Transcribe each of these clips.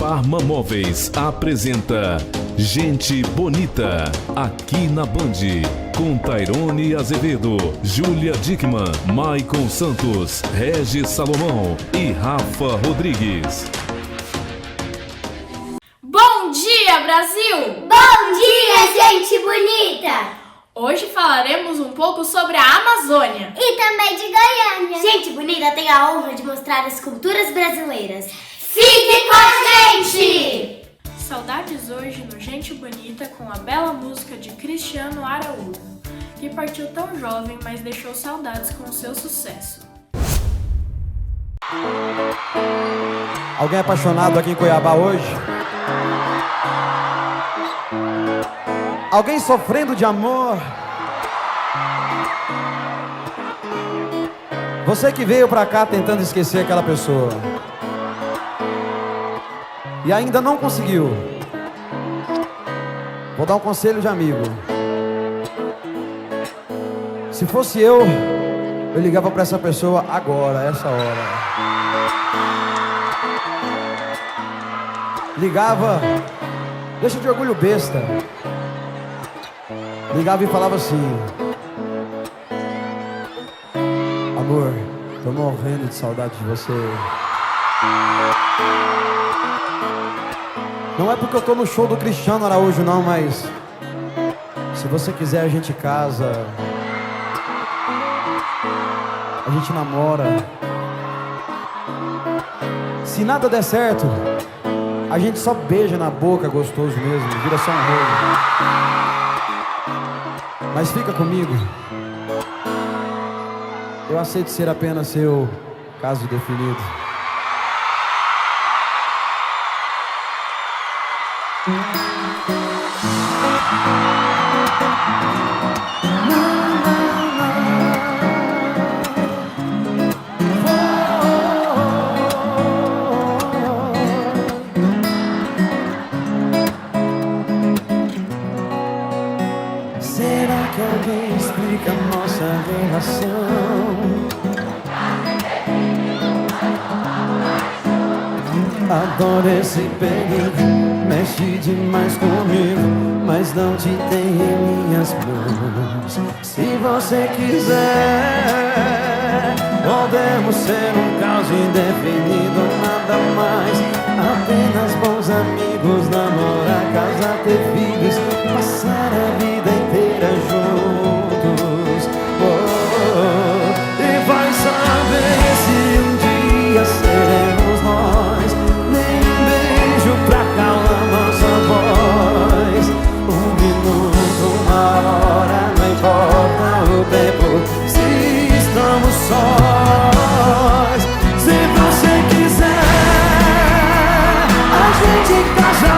Parma Móveis apresenta Gente Bonita, aqui na Band, com Tairone Azevedo, Júlia Dickman, Maicon Santos, Regis Salomão e Rafa Rodrigues. Bom dia, Brasil! Bom dia, gente bonita! Hoje falaremos um pouco sobre a Amazônia. E também de Goiânia. Gente bonita tem a honra de mostrar as culturas brasileiras. Fique com a gente! Saudades hoje no Gente Bonita com a bela música de Cristiano Araújo, que partiu tão jovem, mas deixou saudades com o seu sucesso. Alguém apaixonado aqui em Cuiabá hoje? Alguém sofrendo de amor? Você que veio pra cá tentando esquecer aquela pessoa e ainda não conseguiu, vou dar um conselho de amigo. Se fosse eu ligava pra essa pessoa agora, essa hora. Ligava, deixa de orgulho besta. Ligava e falava assim: amor, tô morrendo de saudade de você. Não é porque eu tô no show do Cristiano Araújo não, mas se você quiser a gente casa, a gente namora. Se nada der certo, a gente só beija na boca, gostoso mesmo, vira só um rolo. Mas fica comigo. Eu aceito ser apenas seu caso definido. Será que alguém explica a nossa relação? Adoro esse perigo, mexe demais comigo, mas não te tem em minhas mãos. Se você quiser, podemos ser um caso indefinido, nada mais. Apenas bons amigos, namorar, casar, ter filhos, passar a vida inteira juntos. E vai saber se um dia seremos nós. Nem um beijo pra calar nossa voz. Um minuto, uma hora, não importa o tempo, se estamos sós. Se você quiser, a gente casa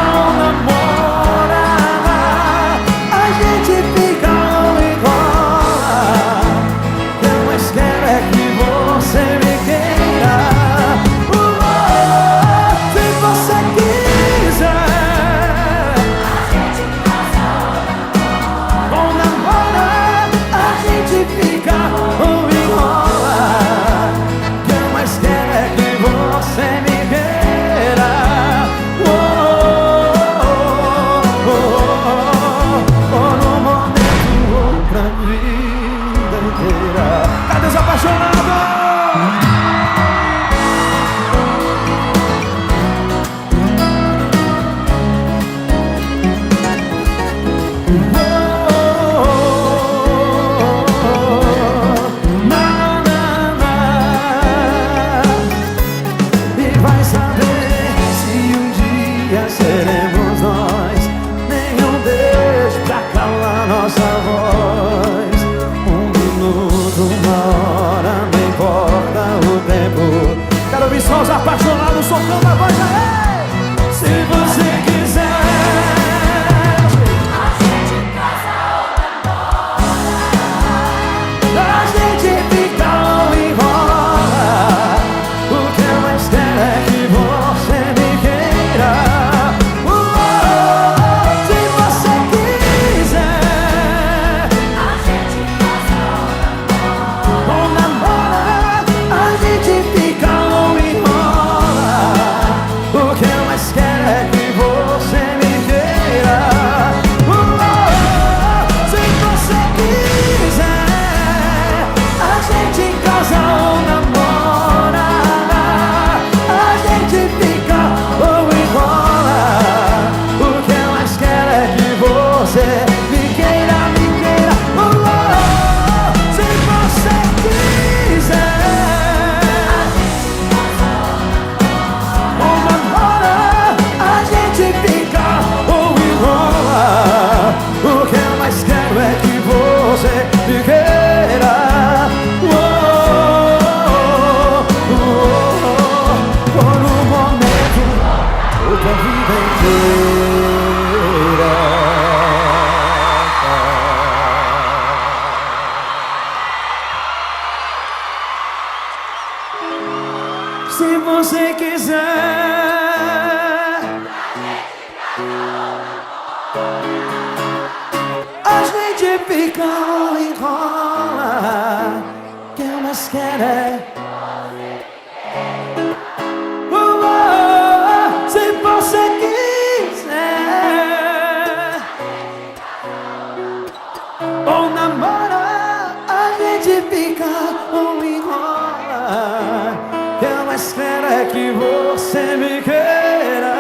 você me queira.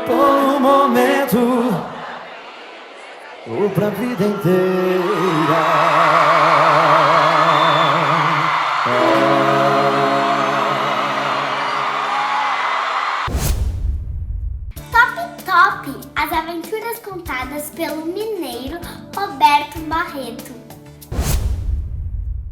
Por um momento ou pra vida inteira. Top! As aventuras contadas pelo mineiro Roberto Barreto.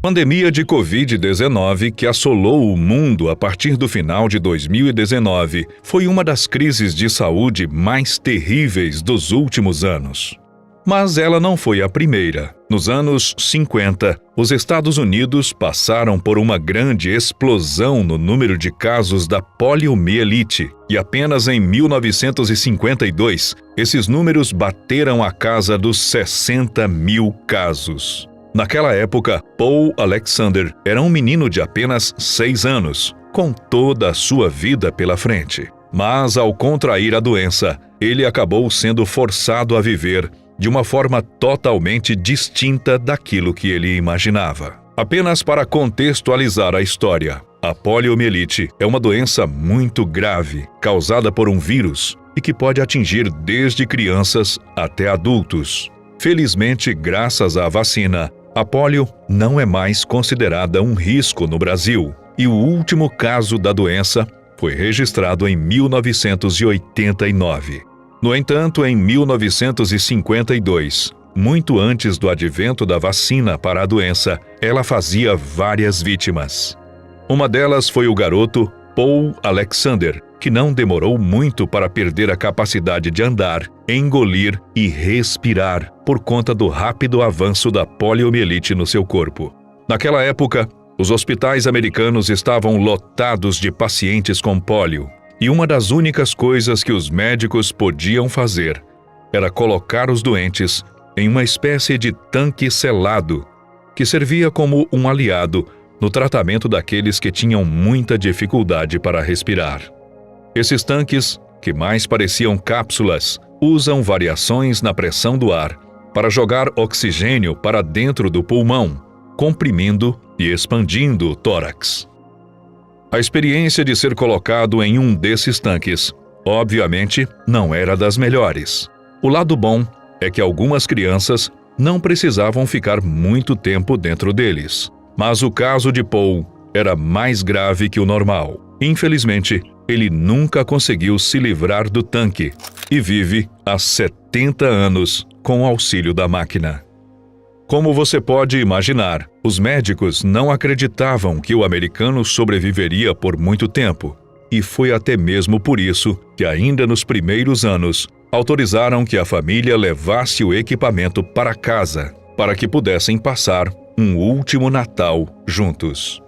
A pandemia de Covid-19, que assolou o mundo a partir do final de 2019, foi uma das crises de saúde mais terríveis dos últimos anos. Mas ela não foi a primeira. Nos anos 50, os Estados Unidos passaram por uma grande explosão no número de casos da poliomielite, e apenas em 1952, esses números bateram a casa dos 60 mil casos. Naquela época, Paul Alexander era um menino de apenas 6 anos, com toda a sua vida pela frente. Mas, ao contrair a doença, ele acabou sendo forçado a viver de uma forma totalmente distinta daquilo que ele imaginava. Apenas para contextualizar a história, a poliomielite é uma doença muito grave, causada por um vírus e que pode atingir desde crianças até adultos. Felizmente, graças à vacina, a polio não é mais considerada um risco no Brasil, e o último caso da doença foi registrado em 1989. No entanto, em 1952, muito antes do advento da vacina para a doença, ela fazia várias vítimas. Uma delas foi o garoto Paul Alexander, que não demorou muito para perder a capacidade de andar, engolir e respirar por conta do rápido avanço da poliomielite no seu corpo. Naquela época, os hospitais americanos estavam lotados de pacientes com pólio, e uma das únicas coisas que os médicos podiam fazer era colocar os doentes em uma espécie de tanque selado, que servia como um aliado no tratamento daqueles que tinham muita dificuldade para respirar. Esses tanques, que mais pareciam cápsulas, usam variações na pressão do ar para jogar oxigênio para dentro do pulmão, comprimindo e expandindo o tórax. A experiência de ser colocado em um desses tanques, obviamente, não era das melhores. O lado bom é que algumas crianças não precisavam ficar muito tempo dentro deles. Mas o caso de Paul era mais grave que o normal. Infelizmente, ele nunca conseguiu se livrar do tanque e vive há 70 anos com o auxílio da máquina. Como você pode imaginar, os médicos não acreditavam que o americano sobreviveria por muito tempo, e foi até mesmo por isso que, ainda nos primeiros anos, autorizaram que a família levasse o equipamento para casa, para que pudessem passar um último Natal juntos.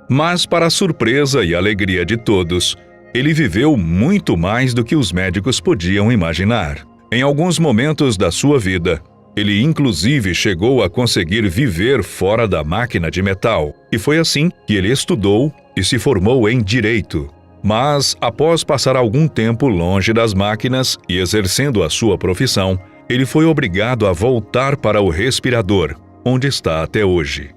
Mas, para a surpresa e alegria de todos, ele viveu muito mais do que os médicos podiam imaginar. Em alguns momentos da sua vida, ele inclusive chegou a conseguir viver fora da máquina de metal, e foi assim que ele estudou e se formou em Direito. Mas, após passar algum tempo longe das máquinas e exercendo a sua profissão, ele foi obrigado a voltar para o respirador, onde está até hoje.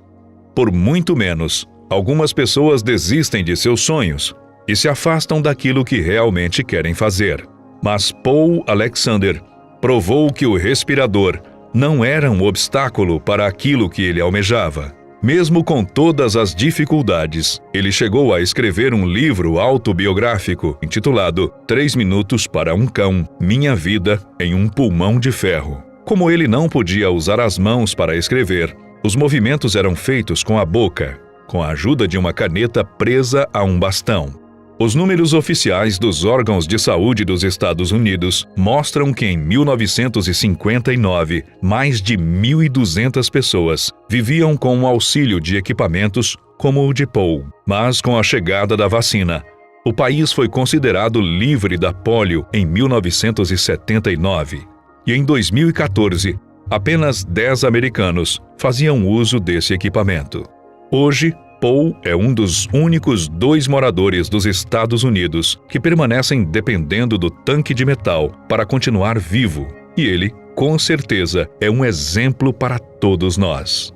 Por muito menos, algumas pessoas desistem de seus sonhos e se afastam daquilo que realmente querem fazer. Mas Paul Alexander provou que o respirador não era um obstáculo para aquilo que ele almejava. Mesmo com todas as dificuldades, ele chegou a escrever um livro autobiográfico intitulado 3 Minutos para um Cão, Minha Vida em um Pulmão de Ferro. Como ele não podia usar as mãos para escrever, os movimentos eram feitos com a boca, com a ajuda de uma caneta presa a um bastão. Os números oficiais dos órgãos de saúde dos Estados Unidos mostram que em 1959, mais de 1.200 pessoas viviam com o auxílio de equipamentos como o de Paul. Mas com a chegada da vacina, o país foi considerado livre da polio em 1979. E em 2014, apenas 10 americanos faziam uso desse equipamento. Hoje, Paul é um dos únicos 2 moradores dos Estados Unidos que permanecem dependendo do tanque de metal para continuar vivo. E ele, com certeza, é um exemplo para todos nós.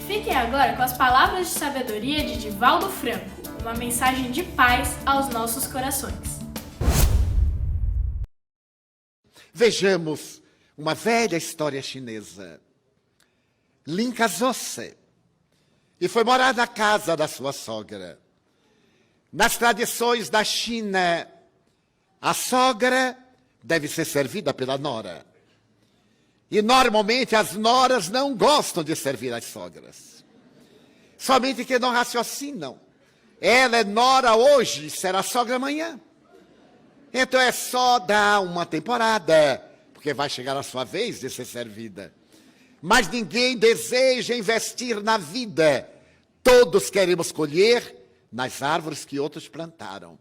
Fiquem agora com as palavras de sabedoria de Divaldo Franco, uma mensagem de paz aos nossos corações. Vejamos uma velha história chinesa. Lin casou-se e foi morar na casa da sua sogra. Nas tradições da China, a sogra deve ser servida pela nora. E normalmente as noras não gostam de servir as sogras. Somente que não raciocinam. Ela é nora hoje, será sogra amanhã. Então é só dar uma temporada, porque vai chegar a sua vez de ser servida. Mas ninguém deseja investir na vida. Todos queremos colher nas árvores que outros plantaram.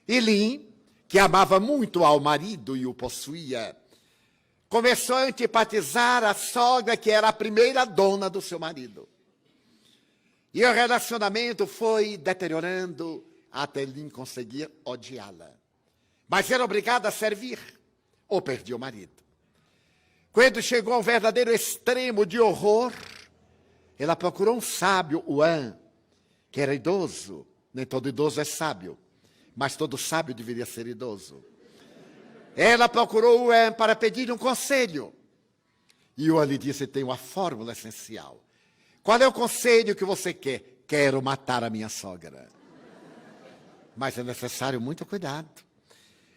E Lin, que amava muito ao marido e o possuía, começou a antipatizar a sogra, que era a primeira dona do seu marido. E o relacionamento foi deteriorando até Lin conseguir odiá-la. Mas era obrigada a servir, ou perdia o marido. Quando chegou a um verdadeiro extremo de horror, ela procurou um sábio, Wan, que era idoso. Nem todo idoso é sábio, mas todo sábio deveria ser idoso. Ela procurou o Wan para pedir um conselho. E o Wan lhe disse: tem uma fórmula essencial. Qual é o conselho que você quer? Quero matar a minha sogra. Mas é necessário muito cuidado.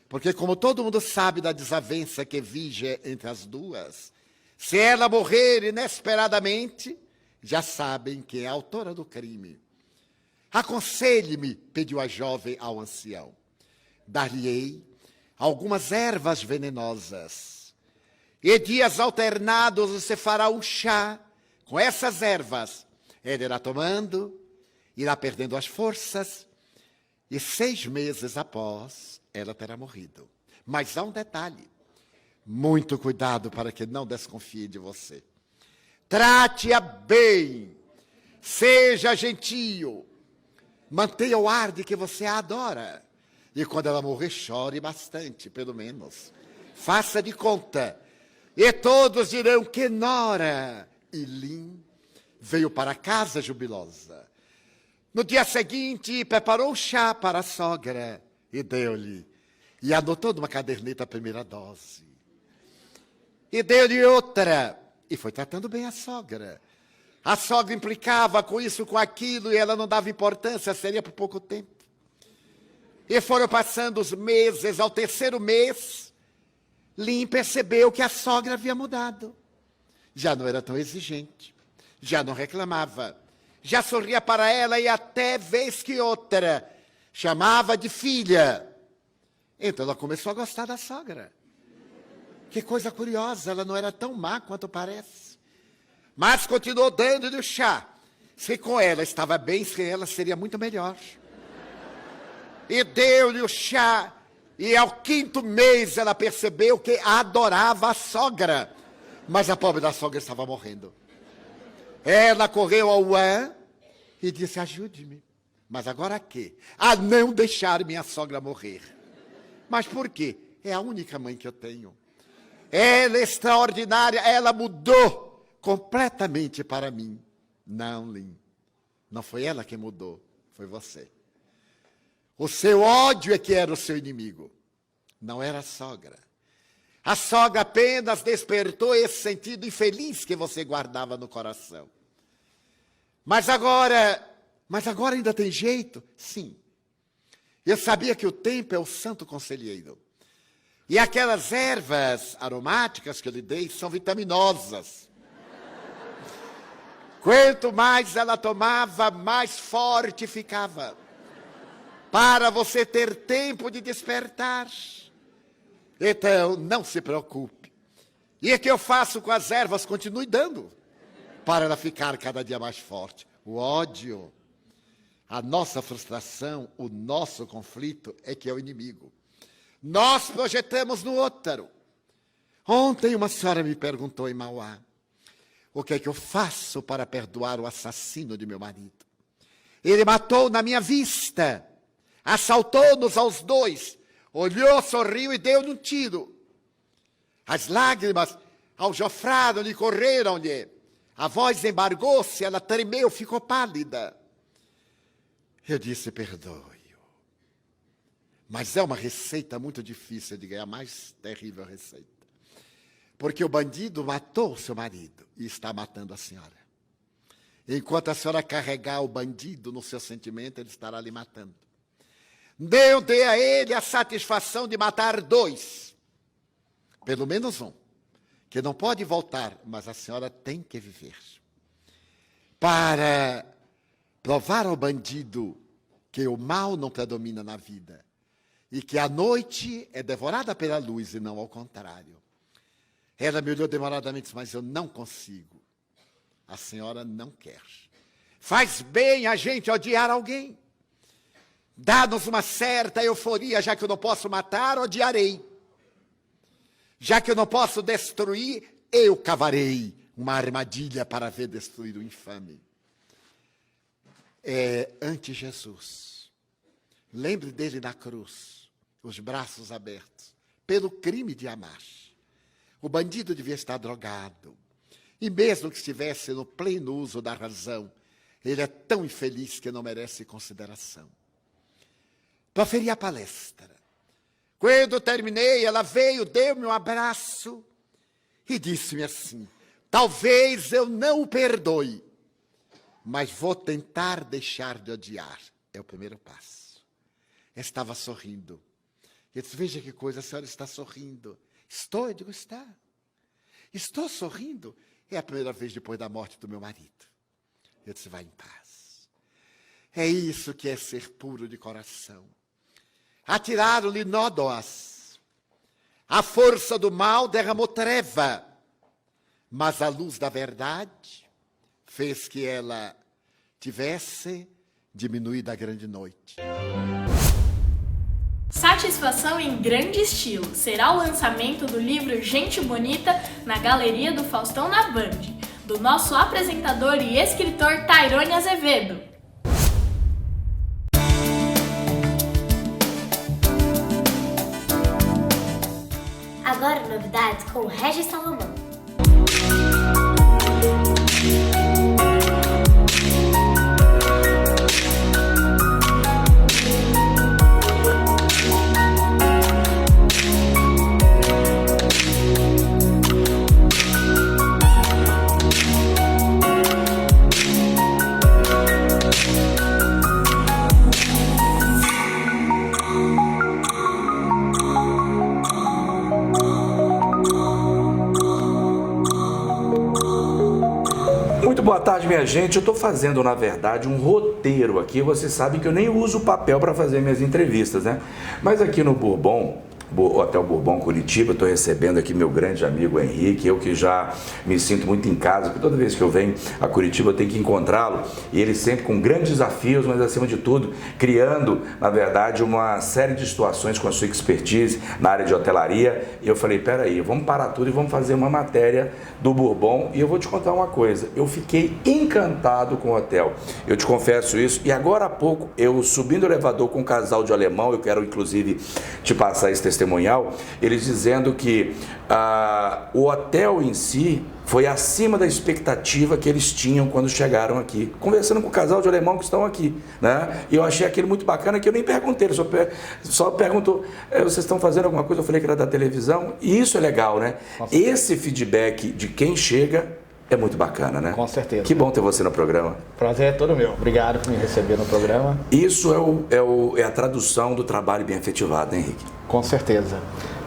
Porque como todo mundo sabe da desavença que vige entre as duas, se ela morrer inesperadamente, já sabem quem é a autora do crime. Aconselhe-me, pediu a jovem ao ancião. Dar-lhe-ei algumas ervas venenosas. E dias alternados você fará um chá com essas ervas. Ele irá tomando, irá perdendo as forças, e 6 meses após, ela terá morrido. Mas há um detalhe. Muito cuidado para que não desconfie de você. Trate-a bem. Seja gentil. Mantenha o ar de que você a adora. E quando ela morrer, chore bastante, pelo menos. Faça de conta. E todos dirão que nora. E Lin veio para casa jubilosa. No dia seguinte, preparou o chá para a sogra e deu-lhe. E anotou numa caderneta a primeira dose. E deu-lhe outra. E foi tratando bem a sogra. A sogra implicava com isso, com aquilo, e ela não dava importância, seria por pouco tempo. E foram passando os meses. Ao 3º mês, Lin percebeu que a sogra havia mudado. Já não era tão exigente, já não reclamava, já sorria para ela e até vez que outra chamava de filha. Então ela começou a gostar da sogra. Que coisa curiosa, ela não era tão má quanto parece. Mas continuou dando-lhe o chá. Se com ela estava bem, sem ela seria muito melhor. E deu-lhe o chá. E ao 5º mês ela percebeu que adorava a sogra. Mas a pobre da sogra estava morrendo. Ela correu ao Wan e disse: ajude-me. Mas agora quê? A não deixar minha sogra morrer. Mas por quê? É a única mãe que eu tenho. Ela é extraordinária, ela mudou completamente para mim. Não, Lin, não foi ela que mudou, foi você. O seu ódio é que era o seu inimigo, não era a sogra. A sogra apenas despertou esse sentido infeliz que você guardava no coração. Mas agora ainda tem jeito? Sim. Eu sabia que o tempo é o santo conselheiro. E aquelas ervas aromáticas que eu lhe dei são vitaminosas. Quanto mais ela tomava, mais forte ficava. Para você ter tempo de despertar. Então, não se preocupe. E o que eu faço com as ervas? Continue dando. Para ela ficar cada dia mais forte. O ódio, a nossa frustração, o nosso conflito é que é o inimigo. Nós projetamos no outro. Ontem uma senhora me perguntou em Mauá: o que é que eu faço para perdoar o assassino de meu marido? Ele matou na minha vista, assaltou-nos aos dois, olhou, sorriu e deu-lhe um tiro. As lágrimas aljofraram-lhe, correram-lhe. A voz embargou-se, ela tremeu, ficou pálida. Eu disse, perdoe-o. Mas é uma receita muito difícil de ganhar, a mais terrível receita. Porque o bandido matou o seu marido e está matando a senhora. Enquanto a senhora carregar o bandido no seu sentimento, ele estará lhe matando. Eu dei a ele a satisfação de matar 2. Pelo menos um. Que não pode voltar, mas a senhora tem que viver. Para provar ao bandido que o mal não predomina na vida. E que a noite é devorada pela luz e não ao contrário. Ela me olhou demoradamente e disse, mas eu não consigo. A senhora não quer. Faz bem a gente odiar alguém. Dá-nos uma certa euforia, já que eu não posso matar, odiarei. Já que eu não posso destruir, eu cavarei uma armadilha para ver destruir o infame. Ante Jesus. Lembre dele na cruz, os braços abertos, pelo crime de amar. O bandido devia estar drogado. E mesmo que estivesse no pleno uso da razão, ele é tão infeliz que não merece consideração. Proferi a palestra. Quando terminei, ela veio, deu-me um abraço e disse-me assim, talvez eu não o perdoe, mas vou tentar deixar de odiar. É o primeiro passo. Estava sorrindo. Eu disse, veja que coisa, a senhora está sorrindo. Estou, eu digo, está. Estou sorrindo. É a primeira vez depois da morte do meu marido. Eu disse, vai em paz. É isso que é ser puro de coração. Atiraram-lhe nódoas. A força do mal derramou treva. Mas a luz da verdade fez que ela tivesse diminuído a grande noite. Satisfação em grande estilo. Será o lançamento do livro Gente Bonita na Galeria do Faustão na Band, do nosso apresentador e escritor Tairone Azevedo. Agora novidades com Regis Salomão. Boa tarde, minha gente. Eu estou fazendo, na verdade, um roteiro aqui. Vocês sabem que eu nem uso papel para fazer minhas entrevistas, né? Mas aqui no Bourbon, Hotel Bourbon Curitiba, estou recebendo aqui meu grande amigo Henrique, eu que já me sinto muito em casa, porque toda vez que eu venho a Curitiba eu tenho que encontrá-lo, e ele sempre com grandes desafios, mas acima de tudo, criando, na verdade, uma série de situações com a sua expertise na área de hotelaria. E eu falei, peraí, vamos parar tudo e vamos fazer uma matéria do Bourbon. E eu vou te contar uma coisa, eu fiquei encantado com o hotel, eu te confesso isso. E agora há pouco, eu subindo o elevador com um casal de alemão, eu quero inclusive te passar esse testemunhal, eles dizendo que o hotel em si foi acima da expectativa que eles tinham quando chegaram aqui. Conversando com o casal de alemão que estão aqui, né? E eu achei aquilo muito bacana, que eu nem perguntei, ele só perguntou, vocês estão fazendo alguma coisa? Eu falei que era da televisão, e isso é legal, né? Esse feedback de quem chega é muito bacana, né? Com certeza. Que bom ter você no programa. Prazer é todo meu. Obrigado por me receber no programa. Isso é a tradução do trabalho bem efetivado, né, Henrique? Com certeza.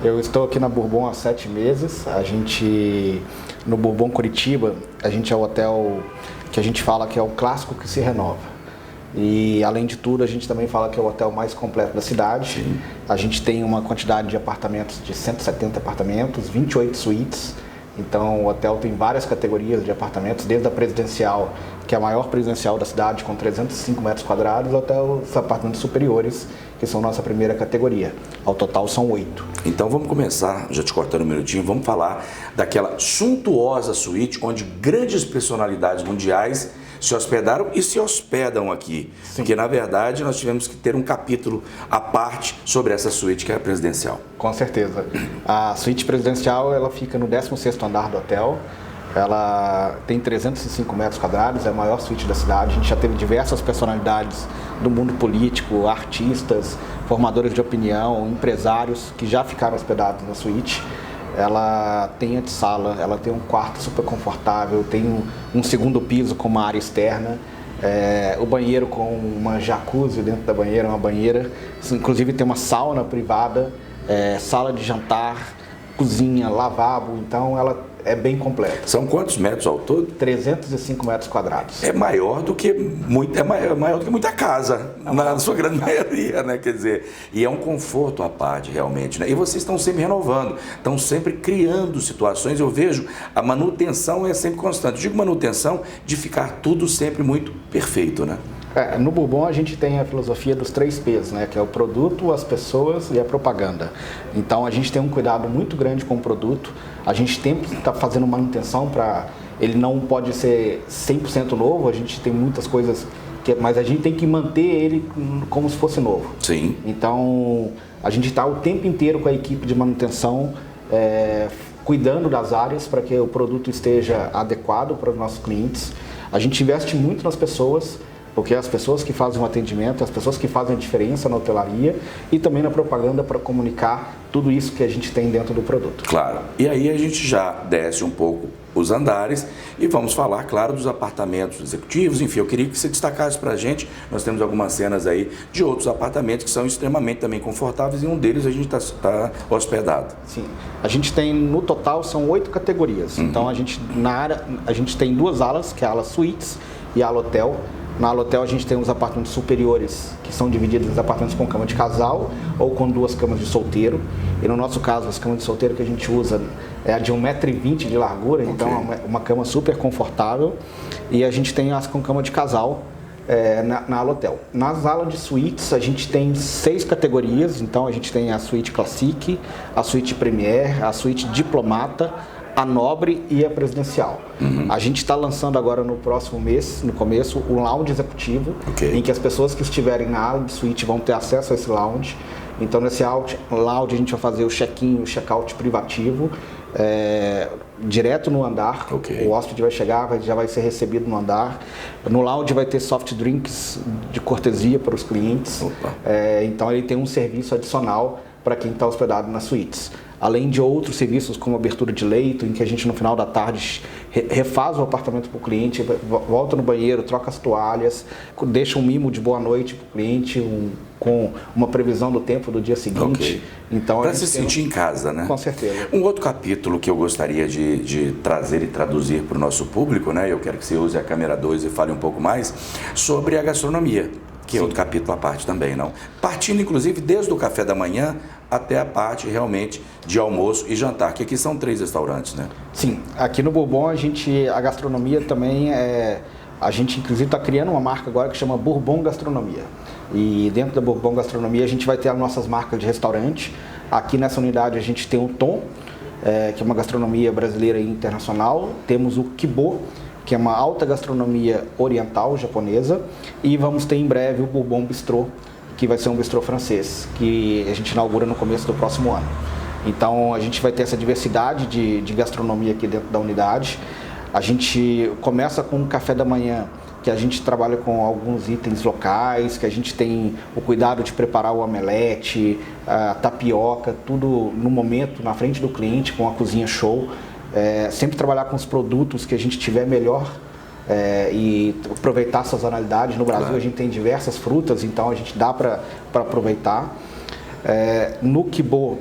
Eu estou aqui na Bourbon há 7 meses. No Bourbon Curitiba, a gente é o hotel que a gente fala que é o clássico que se renova. E, além de tudo, a gente também fala que é o hotel mais completo da cidade. Sim. A gente tem uma quantidade de apartamentos de 170 apartamentos, 28 suítes. Então, o hotel tem várias categorias de apartamentos, desde a presidencial, que é a maior presidencial da cidade, com 305 metros quadrados, até os apartamentos superiores, que são nossa primeira categoria. Ao total, são 8. Então, vamos começar, já te cortando um minutinho, vamos falar daquela suntuosa suíte, onde grandes personalidades mundiais se hospedaram e se hospedam aqui. Sim. Porque, na verdade, nós tivemos que ter um capítulo à parte sobre essa suíte que é a presidencial. Com certeza. A suíte presidencial, ela fica no 16º andar do hotel. Ela tem 305 metros quadrados, é a maior suíte da cidade. A gente já teve diversas personalidades do mundo político, artistas, formadores de opinião, empresários que já ficaram hospedados na suíte. Ela tem antessala, ela tem um quarto super confortável, tem um segundo piso com uma área externa, o banheiro com uma jacuzzi dentro da banheira, uma banheira, inclusive tem uma sauna privada, sala de jantar, cozinha, lavabo, então ela é bem completa. São quantos metros ao todo? 305 metros quadrados. É maior do que maior do que muita casa, na sua grande maioria, né? Quer dizer, e é um conforto à parte, realmente, né? E vocês estão sempre renovando, estão sempre criando situações. Eu vejo a manutenção é sempre constante. Eu digo manutenção de ficar tudo sempre muito perfeito, né? No Bourbon a gente tem a filosofia dos 3 P's, né? Que é o produto, as pessoas e a propaganda. Então a gente tem um cuidado muito grande com o produto. A gente sempre está fazendo manutenção para... Ele não pode ser 100% novo, a gente tem muitas coisas... Mas a gente tem que manter ele como se fosse novo. Sim. Então a gente está o tempo inteiro com a equipe de manutenção, cuidando das áreas para que o produto esteja adequado para os nossos clientes. A gente investe muito nas pessoas, porque é as pessoas que fazem o atendimento, as pessoas que fazem a diferença na hotelaria e também na propaganda para comunicar tudo isso que a gente tem dentro do produto. Claro. E aí a gente já desce um pouco os andares e vamos falar, claro, dos apartamentos executivos. Enfim, eu queria que você destacasse para a gente, nós temos algumas cenas aí de outros apartamentos que são extremamente também confortáveis e um deles a gente está hospedado. Sim. A gente tem, no total, são 8 categorias. Então a gente, na área, a gente tem 2 alas, que é a ala suítes e a ala hotel. Na ala hotel a gente tem os apartamentos superiores, que são divididos em apartamentos com cama de casal ou com 2 camas de solteiro. E no nosso caso, as camas de solteiro que a gente usa é a de 1,20 m de largura, então é uma cama super confortável. E a gente tem as com cama de casal na ala hotel. Nas alas de suítes a gente tem 6 categorias, então a gente tem a suíte Classic, a suíte Premier, a suíte Diplomata, a Nobre e a Presidencial. A gente está lançando agora no próximo mês, no começo, o lounge executivo, em que as pessoas que estiverem na ala de suíte vão ter acesso a esse lounge. Então nesse lounge a gente vai fazer o check-in, o check-out privativo, direto no andar. O hóspede vai chegar, já vai ser recebido no andar. No lounge vai ter soft drinks de cortesia para os clientes. Então ele tem um serviço adicional para quem está hospedado nas suítes. Além de outros serviços como abertura de leito, em que a gente no final da tarde refaz o apartamento para o cliente, volta no banheiro, troca as toalhas, deixa um mimo de boa noite para o cliente, com uma previsão do tempo do dia seguinte. Então, para se sentir em casa, né? Com certeza. Um outro capítulo que eu gostaria de trazer e traduzir para o nosso público, né? Eu quero que você use a câmera 2 e fale um pouco mais sobre a gastronomia, que é outro capítulo à parte também, não? Partindo, inclusive, desde o café da manhã até a parte, realmente, de almoço e jantar, que aqui são 3 restaurantes, né? Sim. Aqui no Bourbon, a gastronomia também a gente, inclusive, está criando uma marca agora que chama Bourbon Gastronomia. E dentro da Bourbon Gastronomia, a gente vai ter as nossas marcas de restaurante. Aqui nessa unidade, a gente tem o Tom, que é uma gastronomia brasileira e internacional. Temos o Kibo, que é uma alta gastronomia oriental japonesa, e vamos ter em breve o Bourbon Bistrô, que vai ser um bistrô francês, que a gente inaugura no começo do próximo ano. Então a gente vai ter essa diversidade de gastronomia aqui dentro da unidade. A gente começa com um café da manhã, que a gente trabalha com alguns itens locais, que a gente tem o cuidado de preparar o omelete, a tapioca, tudo no momento, na frente do cliente, com a cozinha show. Sempre trabalhar com os produtos que a gente tiver melhor e aproveitar a sazonalidade. No Brasil a gente tem diversas frutas, então a gente dá para aproveitar. No Kibo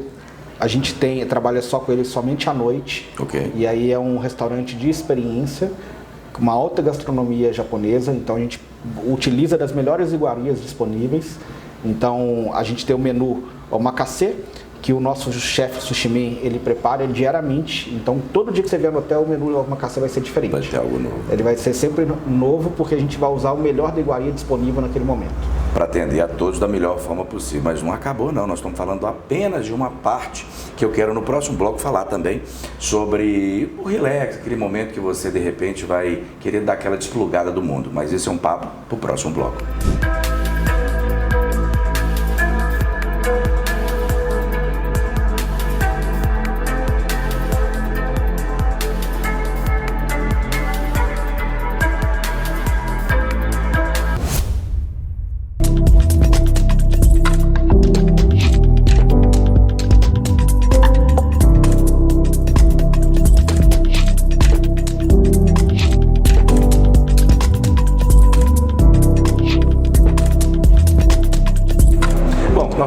a gente trabalha só com ele somente à noite, e aí é um restaurante de experiência, com uma alta gastronomia japonesa, então a gente utiliza das melhores iguarias disponíveis. Então a gente tem o menu omakase, que o nosso chefe Sushimen, ele prepara diariamente. Então, todo dia que você vier no hotel, o menu omakase vai ser diferente. Vai ter algo novo. Ele vai ser sempre novo, porque a gente vai usar o melhor da iguaria disponível naquele momento. Para atender a todos da melhor forma possível. Mas não acabou, não. Nós estamos falando apenas de uma parte que eu quero no próximo bloco falar também sobre o relax, aquele momento que você, de repente, vai querer dar aquela desplugada do mundo. Mas esse é um papo para o próximo bloco.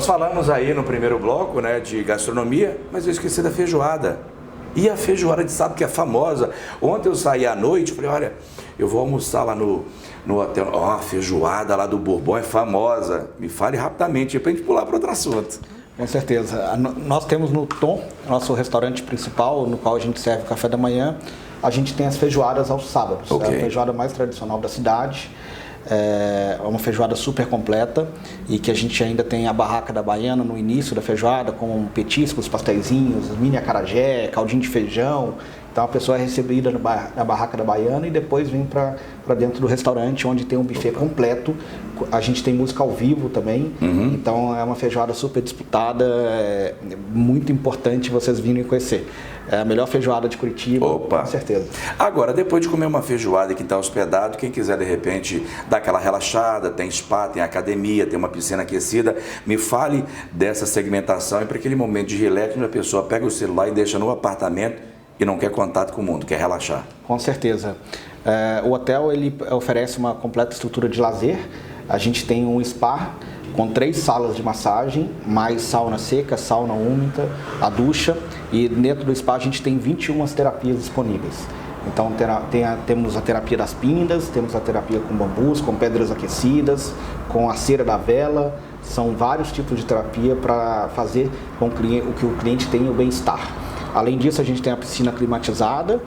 Nós falamos aí no primeiro bloco, né, de gastronomia, mas eu esqueci da feijoada. E a feijoada de sábado, que é famosa. Ontem eu saí à noite, falei, olha, eu vou almoçar lá no hotel. Ó, a feijoada lá do Bourbon é famosa. Me fale rapidamente, pra gente pular para outro assunto. Com certeza. Nós temos no Tom, nosso restaurante principal, no qual a gente serve o café da manhã, a gente tem as feijoadas aos sábados. Okay. É a feijoada mais tradicional da cidade. É uma feijoada super completa e que a gente ainda tem a barraca da Baiana no início da feijoada, com petiscos, pastéisinhos, mini acarajé, caldinho de feijão. Então a pessoa é recebida na barraca da Baiana e depois vem para dentro do restaurante, onde tem um buffet completo. A gente tem música ao vivo também, então é uma feijoada super disputada, é muito importante vocês virem conhecer. É a melhor feijoada de Curitiba, Opa. Com certeza. Agora, depois de comer uma feijoada que está hospedado, quem quiser de repente dar aquela relaxada, tem spa, tem academia, tem uma piscina aquecida, me fale dessa segmentação e para aquele momento de relax, onde a pessoa pega o celular e deixa no apartamento e não quer contato com o mundo, quer relaxar. Com certeza. O hotel ele oferece uma completa estrutura de lazer. A gente tem um spa com 3 salas de massagem, mais sauna seca, sauna úmida, a ducha, e dentro do spa a gente tem 21 terapias disponíveis. Então temos a terapia das pindas, temos a terapia com bambus, com pedras aquecidas, com a cera da vela. São vários tipos de terapia para fazer com que o cliente tenha o bem-estar. Além disso, a gente tem a piscina climatizada.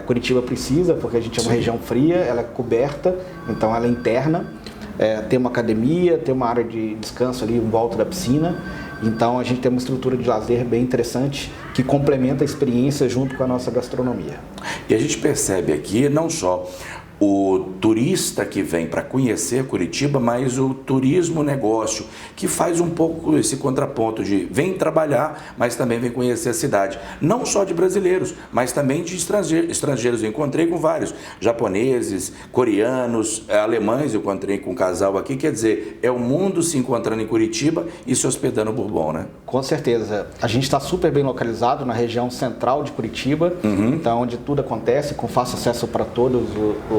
Curitiba precisa, porque a gente é uma região fria, ela é coberta, então ela é interna. Tem uma academia, tem uma área de descanso ali em volta da piscina. Então a gente tem uma estrutura de lazer bem interessante que complementa a experiência junto com a nossa gastronomia. E a gente percebe aqui não só o turista que vem para conhecer Curitiba, mas o turismo negócio, que faz um pouco esse contraponto de vem trabalhar, mas também vem conhecer a cidade. Não só de brasileiros, mas também de estrangeiros. Eu encontrei com vários, japoneses, coreanos, alemães, eu encontrei com um casal aqui. Quer dizer, é o mundo se encontrando em Curitiba e se hospedando no Bourbon, né? Com certeza. A gente está super bem localizado na região central de Curitiba, então onde tudo acontece, com fácil acesso para todos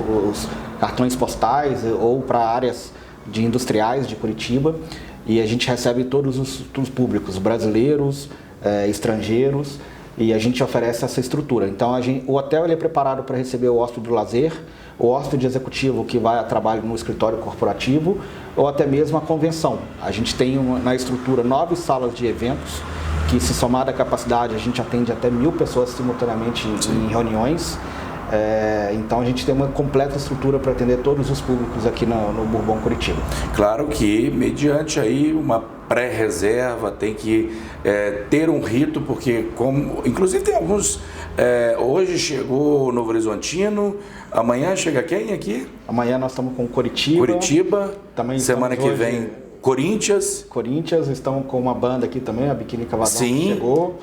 os cartões postais ou para áreas de industriais de Curitiba, e a gente recebe todos os públicos, brasileiros, estrangeiros, e a gente oferece essa estrutura. Então o hotel ele é preparado para receber o hóspede do lazer, o hóspede executivo que vai a trabalho no escritório corporativo ou até mesmo a convenção. A gente tem na estrutura 9 salas de eventos que, se somar a capacidade, a gente atende até 1.000 pessoas simultaneamente em reuniões. Então a gente tem uma completa estrutura para atender todos os públicos aqui no Bourbon Curitiba. Claro que mediante aí uma pré-reserva, tem que ter um rito, porque inclusive tem alguns, hoje chegou o Novo Horizontino, amanhã chega quem aqui? Amanhã nós estamos com Curitiba, também semana que vem Corinthians, estão com uma banda aqui também, a Biquíni Cavadão que chegou.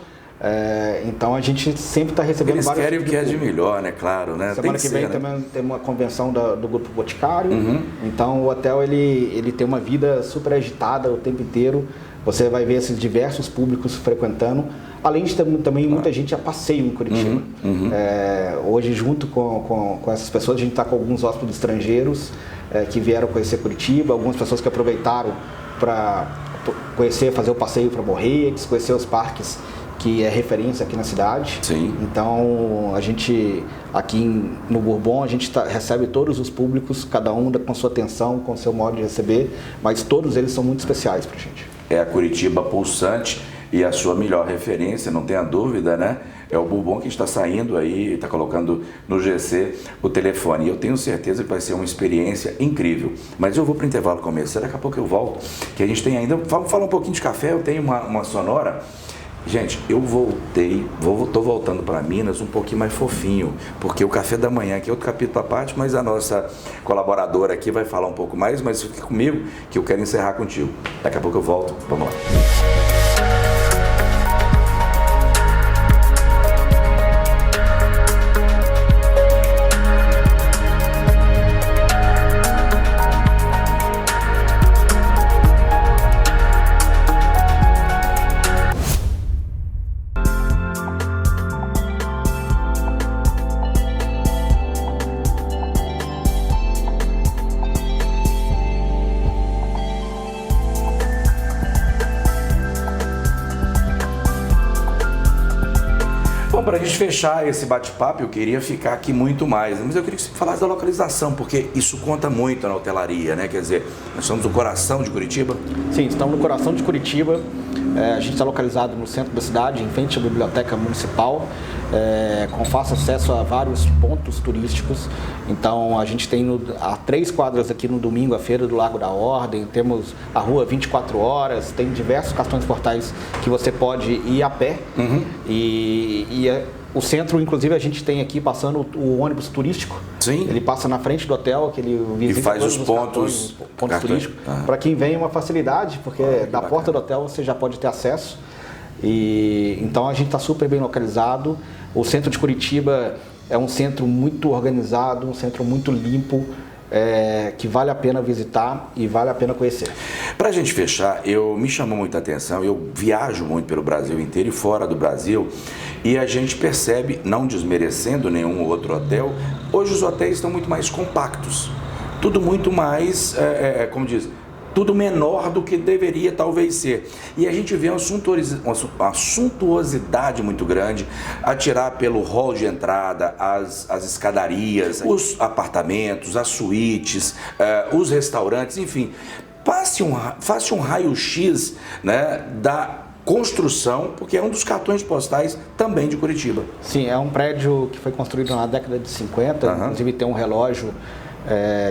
Então a gente sempre está recebendo Eles vários querem o que é de melhor, né? Claro, né? Semana que vem também tem uma convenção do Grupo Boticário. Então o hotel ele tem uma vida super agitada o tempo inteiro. Você vai ver esses diversos públicos frequentando. Além de ter também muita gente a passeio em Curitiba. Hoje, junto com essas pessoas, a gente está com alguns hóspedes estrangeiros que vieram conhecer Curitiba, algumas pessoas que aproveitaram para conhecer, fazer o passeio para Morretes, conhecer os parques que é referência aqui na cidade. Sim. Então, a gente, aqui no Bourbon, a gente recebe todos os públicos, cada um com sua atenção, com seu modo de receber, mas todos eles são muito especiais pra gente. É a Curitiba pulsante e a sua melhor referência, não tenha dúvida, né? É o Bourbon que está saindo aí, está colocando no GC o telefone. E eu tenho certeza que vai ser uma experiência incrível. Mas eu vou para o intervalo comercial, daqui a pouco eu volto, que a gente tem ainda... Vamos falar um pouquinho de café, eu tenho uma sonora... Gente, eu tô voltando para Minas um pouquinho mais fofinho, porque o café da manhã aqui é outro capítulo à parte, mas a nossa colaboradora aqui vai falar um pouco mais, mas fica comigo que eu quero encerrar contigo. Daqui a pouco eu volto, vamos lá. Bom, para a gente fechar esse bate-papo, eu queria ficar aqui muito mais, mas eu queria que você falasse da localização, porque isso conta muito na hotelaria, né? Quer dizer, nós estamos no coração de Curitiba. Sim, estamos no coração de Curitiba. A gente está localizado no centro da cidade, em frente à Biblioteca Municipal, com fácil acesso a vários pontos turísticos. Então, a gente tem a 3 quadras aqui no domingo, a Feira do Lago da Ordem, temos a rua 24 horas, tem diversos cartões portais que você pode ir a pé. O centro, inclusive, a gente tem aqui passando o ônibus turístico. Sim. Ele passa na frente do hotel, que ele visita e faz todos os pontos turísticos. Para quem vem é uma facilidade, porque da porta do hotel você já pode ter acesso. Então a gente está super bem localizado. O centro de Curitiba é um centro muito organizado, um centro muito limpo, que vale a pena visitar e vale a pena conhecer. Para a gente fechar, me chamou muita atenção, eu viajo muito pelo Brasil inteiro e fora do Brasil, e a gente percebe, não desmerecendo nenhum outro hotel, hoje os hotéis estão muito mais compactos, tudo muito mais, como diz, tudo menor do que deveria talvez ser. E a gente vê uma suntuosidade muito grande a tirar pelo hall de entrada, as escadarias, os apartamentos, as suítes, os restaurantes, enfim. Faça um raio-x, né, da construção, porque é um dos cartões postais também de Curitiba. Sim, é um prédio que foi construído na década de 50, inclusive tem um relógio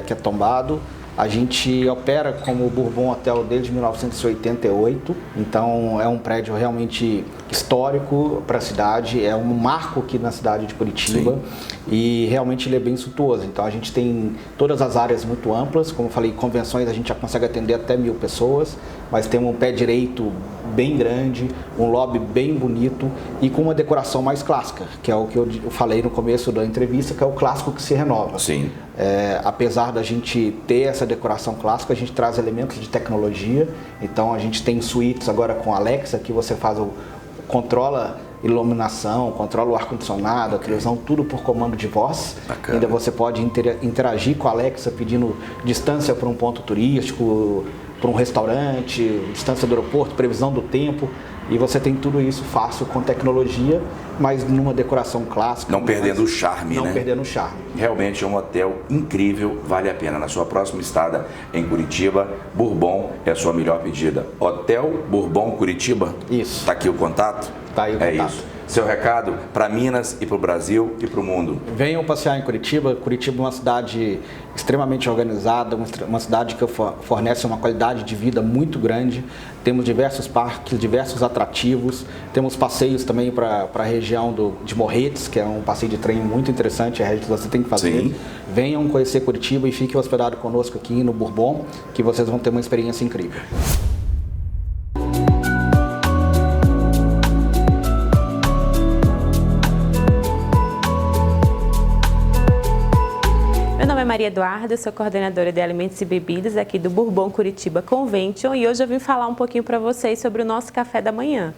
que é tombado. A gente opera como Bourbon Hotel desde 1988, então é um prédio realmente histórico para a cidade, é um marco aqui na cidade de Curitiba. Sim. E realmente ele é bem suntuoso. Então a gente tem todas as áreas muito amplas, como eu falei, convenções a gente já consegue atender até 1000 pessoas, mas tem um pé direito bem grande, um lobby bem bonito e com uma decoração mais clássica, que é o que eu falei no começo da entrevista, que é o clássico que se renova. Sim. Apesar da gente ter essa decoração clássica, a gente traz elementos de tecnologia. Então a gente tem suítes agora com Alexa, que você controla iluminação, controla o ar-condicionado, a televisão, tudo por comando de voz. Bacana. Ainda você pode interagir com a Alexa pedindo distância para um ponto turístico, para um restaurante, distância do aeroporto, previsão do tempo. E você tem tudo isso fácil com tecnologia, mas numa decoração clássica. Não perdendo o charme, né? Não perdendo o charme. Realmente é um hotel incrível, vale a pena. Na sua próxima estada em Curitiba, Bourbon é a sua melhor pedida. Hotel Bourbon Curitiba? Isso. Está aqui o contato? Está aí o contato. É isso. Seu recado para Minas e para o Brasil e para o mundo. Venham passear em Curitiba. Curitiba é uma cidade extremamente organizada, uma cidade que fornece uma qualidade de vida muito grande. Temos diversos parques, diversos atrativos. Temos passeios também para a região de Morretes, que é um passeio de trem muito interessante, que você tem que fazer. Sim. Venham conhecer Curitiba e fiquem hospedados conosco aqui no Bourbon, que vocês vão ter uma experiência incrível. Meu nome é Maria Eduarda, eu sou coordenadora de alimentos e bebidas aqui do Bourbon Curitiba Convention e hoje eu vim falar um pouquinho para vocês sobre o nosso café da manhã.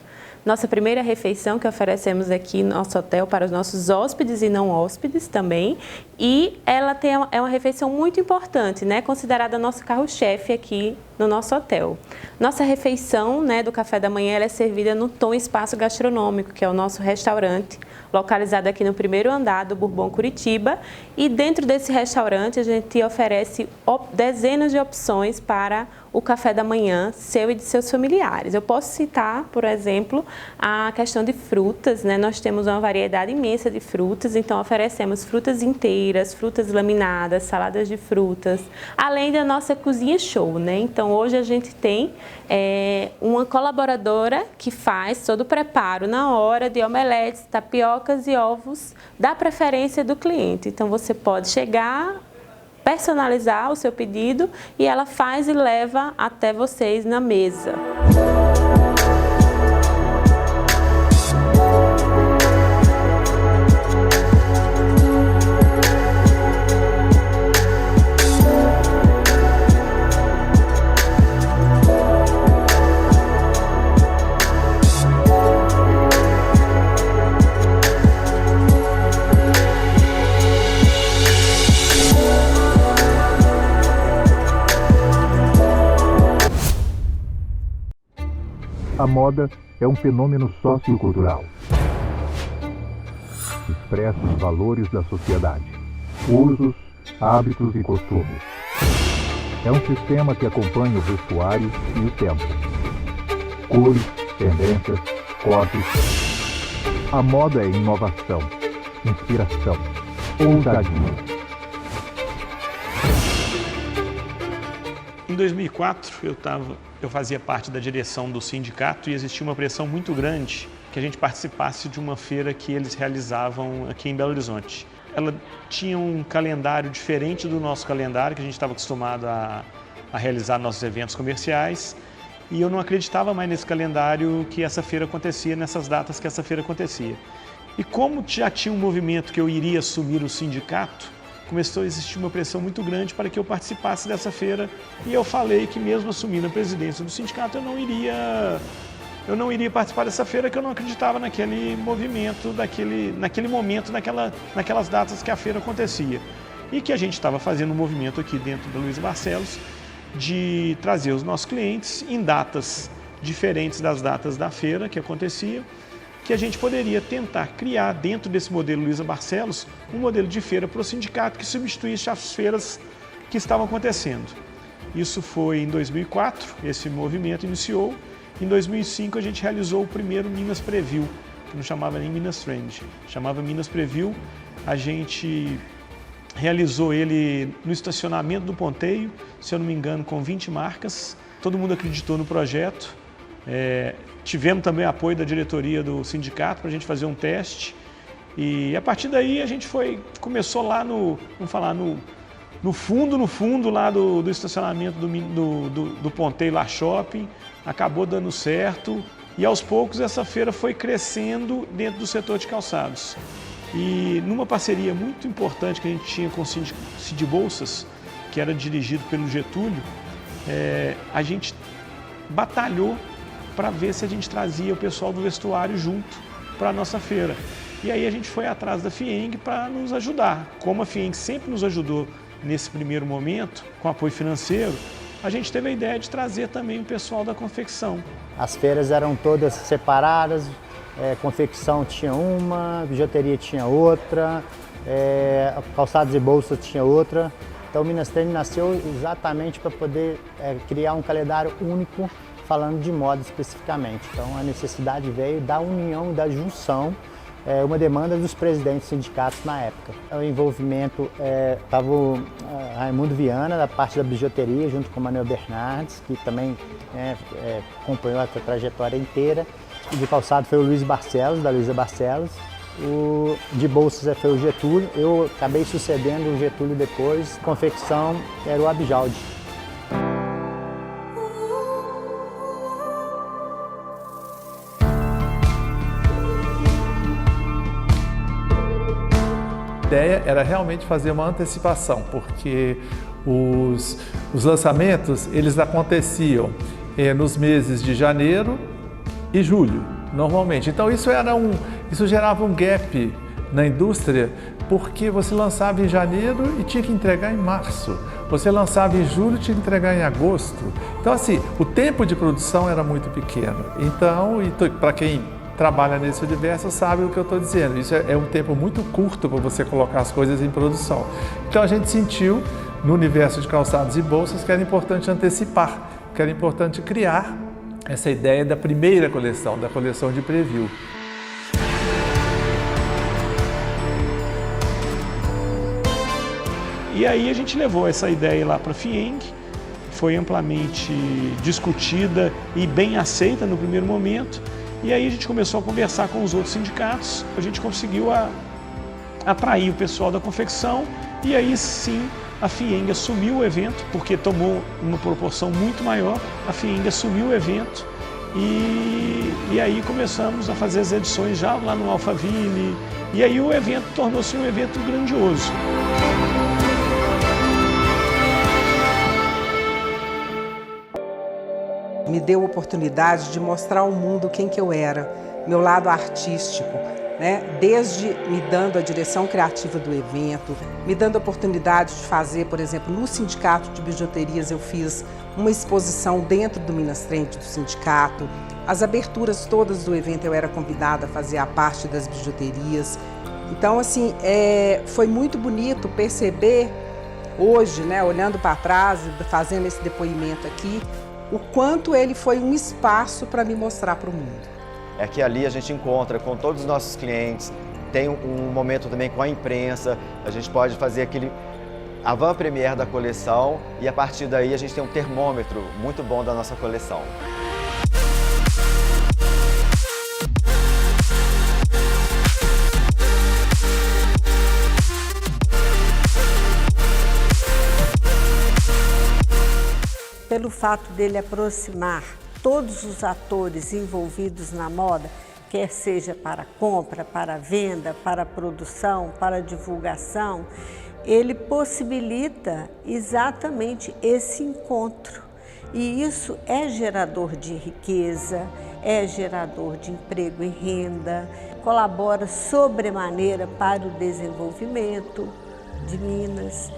Nossa primeira refeição que oferecemos aqui no nosso hotel para os nossos hóspedes e não hóspedes também. E ela é uma refeição muito importante, né? Considerada nosso carro-chefe aqui no nosso hotel. Nossa refeição, né, do café da manhã ela é servida no Tom Espaço Gastronômico, que é o nosso restaurante, localizado aqui no primeiro andar do Bourbon Curitiba. E dentro desse restaurante a gente oferece dezenas de opções para o café da manhã seu e de seus familiares. Eu posso citar, por exemplo, a questão de frutas, né? Nós temos uma variedade imensa de frutas, então oferecemos frutas inteiras, frutas laminadas, saladas de frutas, além da nossa cozinha show, né? Então hoje a gente tem uma colaboradora que faz todo o preparo na hora de omeletes, tapiocas e ovos da preferência do cliente. Então você pode chegar, personalizar o seu pedido e ela faz e leva até vocês na mesa. A moda é um fenômeno sociocultural. que expressa os valores da sociedade, usos, hábitos e costumes. É um sistema que acompanha o vestuário e o tempo. Cores, tendências, cortes. A moda é inovação, inspiração, ousadia. Em 2004, eu fazia parte da direção do sindicato e existia uma pressão muito grande que a gente participasse de uma feira que eles realizavam aqui em Belo Horizonte. Ela tinha um calendário diferente do nosso calendário, que a gente estava acostumado a realizar nossos eventos comerciais, e eu não acreditava mais nesse calendário que essa feira acontecia, nessas datas que essa feira acontecia. E como já tinha um movimento que eu iria assumir o sindicato, começou a existir uma pressão muito grande para que eu participasse dessa feira, e eu falei que mesmo assumindo a presidência do sindicato, eu não iria participar dessa feira, que eu não acreditava naquele movimento, naquele momento, naquelas datas que a feira acontecia. E que a gente estava fazendo um movimento aqui dentro da Luiza Barcelos de trazer os nossos clientes em datas diferentes das datas da feira que acontecia, que a gente poderia tentar criar dentro desse modelo Luiza Barcelos um modelo de feira para o sindicato que substituísse as feiras que estavam acontecendo. Isso foi em 2004, esse movimento iniciou. Em 2005 a gente realizou o primeiro Minas Preview, que não chamava nem Minas Trend, chamava Minas Preview. A gente realizou ele no estacionamento do Ponteio, se eu não me engano, com 20 marcas. Todo mundo acreditou no projeto. Tivemos também apoio da diretoria do sindicato para a gente fazer um teste. E a partir daí a gente começou lá no fundo lá do estacionamento do Ponteio lá Shopping. Acabou dando certo e aos poucos essa feira foi crescendo dentro do setor de calçados. E numa parceria muito importante que a gente tinha com o Cid Bolsas, que era dirigido pelo Getúlio, a gente batalhou para ver se a gente trazia o pessoal do vestuário junto para a nossa feira. E aí a gente foi atrás da FIENG para nos ajudar. Como a FIENG sempre nos ajudou nesse primeiro momento, com apoio financeiro, a gente teve a ideia de trazer também o pessoal da confecção. As feiras eram todas separadas, confecção tinha uma, bijuteria tinha outra, calçados e bolsas tinha outra. Então o Minas Trend nasceu exatamente para poder criar um calendário único, falando de moda especificamente. Então a necessidade veio da união e da junção, uma demanda dos presidentes dos sindicatos na época. O envolvimento estava o Raimundo Viana, da parte da bijuteria, junto com o Manuel Bernardes, que também acompanhou a trajetória inteira. E de calçado foi o Luiz Barcelos, da Luiza Barcelos. O de bolsas foi o Getúlio, eu acabei sucedendo o Getúlio depois. Confecção era o Abjalde. A ideia era realmente fazer uma antecipação, porque os lançamentos eles aconteciam nos meses de janeiro e julho, normalmente. Então isso gerava um gap na indústria, porque você lançava em janeiro e tinha que entregar em março. Você lançava em julho e tinha que entregar em agosto. Então assim, o tempo de produção era muito pequeno. Então, para quem trabalha nesse universo sabe o que eu estou dizendo. Isso é um tempo muito curto para você colocar as coisas em produção. Então a gente sentiu no universo de calçados e bolsas que era importante antecipar, que era importante criar essa ideia da primeira coleção, da coleção de preview. E aí a gente levou essa ideia lá para a FIENG, foi amplamente discutida e bem aceita no primeiro momento. E aí a gente começou a conversar com os outros sindicatos, a gente conseguiu atrair o pessoal da confecção e aí sim a FIENG assumiu o evento, porque tomou uma proporção muito maior, a FIENG assumiu o evento e aí começamos a fazer as edições já lá no Alphaville e aí o evento tornou-se um evento grandioso. Me deu a oportunidade de mostrar ao mundo quem que eu era, meu lado artístico, né? Desde me dando a direção criativa do evento, me dando a oportunidade de fazer, por exemplo, no Sindicato de Bijuterias eu fiz uma exposição dentro do Minas Trend do sindicato. As aberturas todas do evento eu era convidada a fazer a parte das bijuterias. Então, assim, foi muito bonito perceber hoje, né, olhando para trás, fazendo esse depoimento aqui, o quanto ele foi um espaço para me mostrar para o mundo. É que ali a gente encontra com todos os nossos clientes, tem um momento também com a imprensa, a gente pode fazer aquele avant-première da coleção e a partir daí a gente tem um termômetro muito bom da nossa coleção. Pelo fato dele aproximar todos os atores envolvidos na moda, quer seja para compra, para venda, para produção, para divulgação, ele possibilita exatamente esse encontro. E isso é gerador de riqueza, é gerador de emprego e renda, colabora sobremaneira para o desenvolvimento de Minas.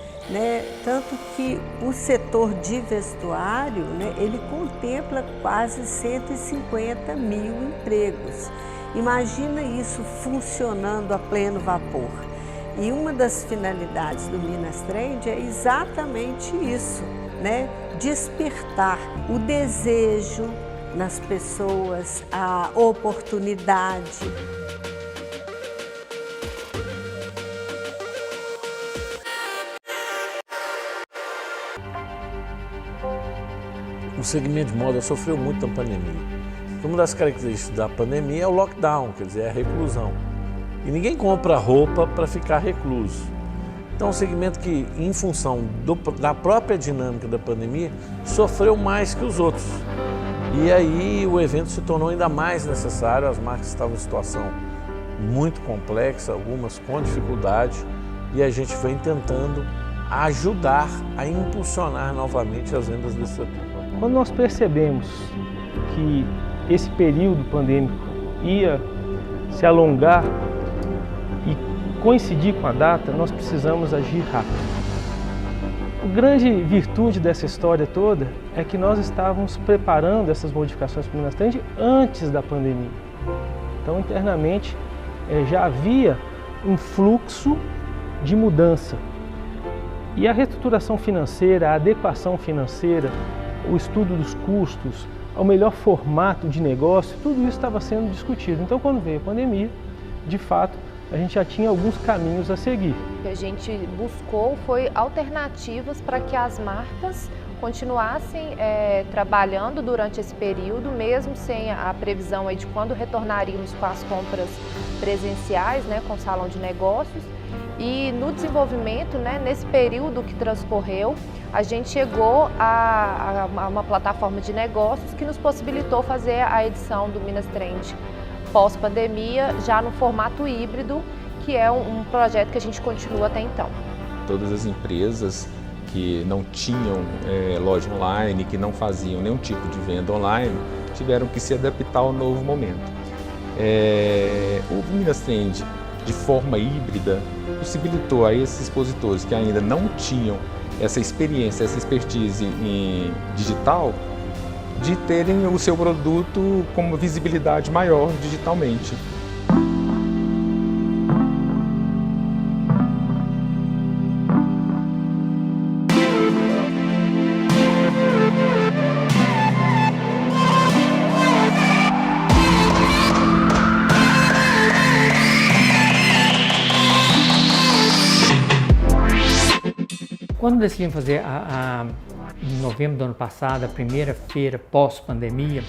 Tanto que o setor de vestuário, ele contempla quase 150 mil empregos. Imagina isso funcionando a pleno vapor. E uma das finalidades do Minas Trend é exatamente isso, despertar o desejo nas pessoas, a oportunidade. O segmento de moda sofreu muito na pandemia. Uma das características da pandemia é o lockdown, quer dizer, é a reclusão. E ninguém compra roupa para ficar recluso. Então, é um segmento que, em função da própria dinâmica da pandemia, sofreu mais que os outros. E aí o evento se tornou ainda mais necessário, as marcas estavam em situação muito complexa, algumas com dificuldade, e a gente vem tentando ajudar a impulsionar novamente as vendas desse setor. Quando nós percebemos que esse período pandêmico ia se alongar e coincidir com a data, nós precisamos agir rápido. A grande virtude dessa história toda é que nós estávamos preparando essas modificações para o Minas Trend antes da pandemia. Então, internamente, já havia um fluxo de mudança. E a reestruturação financeira, a adequação financeira, o estudo dos custos, ao melhor formato de negócio, tudo isso estava sendo discutido. Então, quando veio a pandemia, de fato, a gente já tinha alguns caminhos a seguir. O que a gente buscou foi alternativas para que as marcas continuassem trabalhando durante esse período, mesmo sem a previsão de quando retornaríamos com as compras presenciais, com o salão de negócios. E no desenvolvimento, nesse período que transcorreu, a gente chegou a uma plataforma de negócios que nos possibilitou fazer a edição do Minas Trend pós-pandemia, já no formato híbrido, que é um projeto que a gente continua até então. Todas as empresas que não tinham loja online, que não faziam nenhum tipo de venda online, tiveram que se adaptar ao novo momento. O Minas Trend, de forma híbrida, possibilitou a esses expositores que ainda não tinham essa experiência, essa expertise em digital, de terem o seu produto com uma visibilidade maior digitalmente. Quando decidimos fazer em novembro do ano passado, a primeira feira pós-pandemia,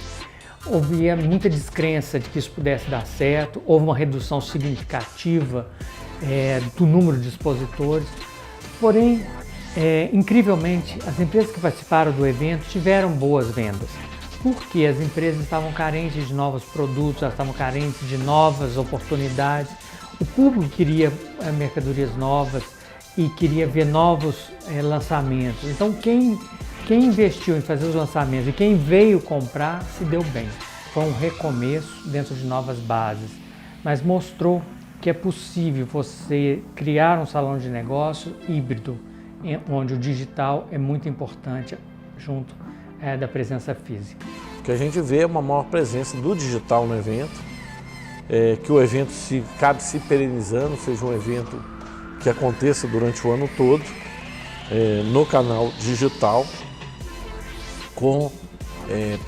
houve muita descrença de que isso pudesse dar certo, houve uma redução significativa do número de expositores, porém, incrivelmente, as empresas que participaram do evento tiveram boas vendas, porque as empresas estavam carentes de novos produtos, elas estavam carentes de novas oportunidades, o público queria mercadorias novas e queria ver novos lançamentos. Então, quem investiu em fazer os lançamentos e quem veio comprar se deu bem. Foi um recomeço dentro de novas bases, mas mostrou que é possível você criar um salão de negócio híbrido, onde o digital é muito importante junto da presença física. O que a gente vê é uma maior presença do digital no evento, que o evento cabe se perenizando, seja um evento que aconteça durante o ano todo, no canal digital, com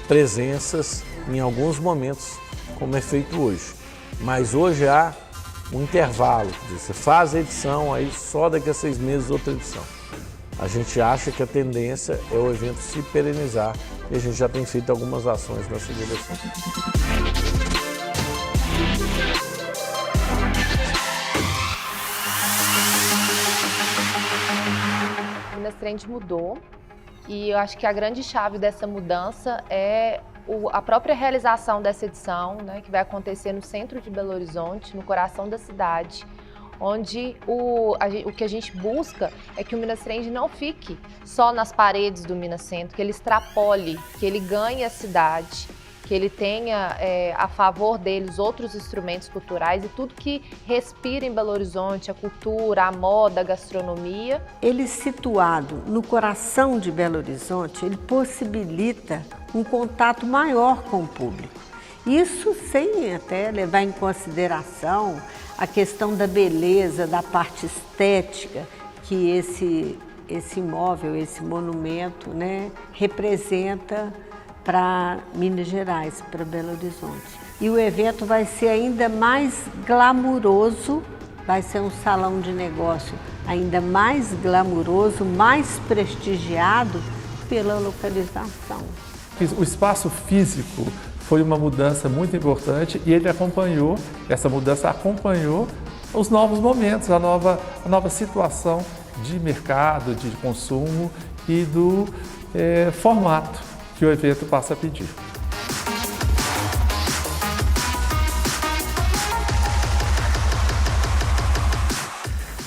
presenças em alguns momentos, como é feito hoje. Mas hoje há um intervalo, você faz a edição, aí só daqui a 6 meses outra edição. A gente acha que a tendência é o evento se perenizar e a gente já tem feito algumas ações nessa direção. Minas Trend mudou e eu acho que a grande chave dessa mudança é a própria realização dessa edição, né, que vai acontecer no centro de Belo Horizonte, no coração da cidade, onde o que a gente busca é que o Minas Trend não fique só nas paredes do Minas Centro, que ele extrapole, que ele ganhe a cidade, que ele tenha a favor deles outros instrumentos culturais e tudo que respira em Belo Horizonte, a cultura, a moda, a gastronomia. Ele situado no coração de Belo Horizonte, ele possibilita um contato maior com o público. Isso sem até levar em consideração a questão da beleza, da parte estética que esse imóvel, esse monumento, né, representa para Minas Gerais, para Belo Horizonte. E o evento vai ser ainda mais glamuroso, vai ser um salão de negócio ainda mais glamuroso, mais prestigiado pela localização. O espaço físico foi uma mudança muito importante e essa mudança acompanhou os novos momentos, a nova situação de mercado, de consumo e do formato que o evento passa a pedir.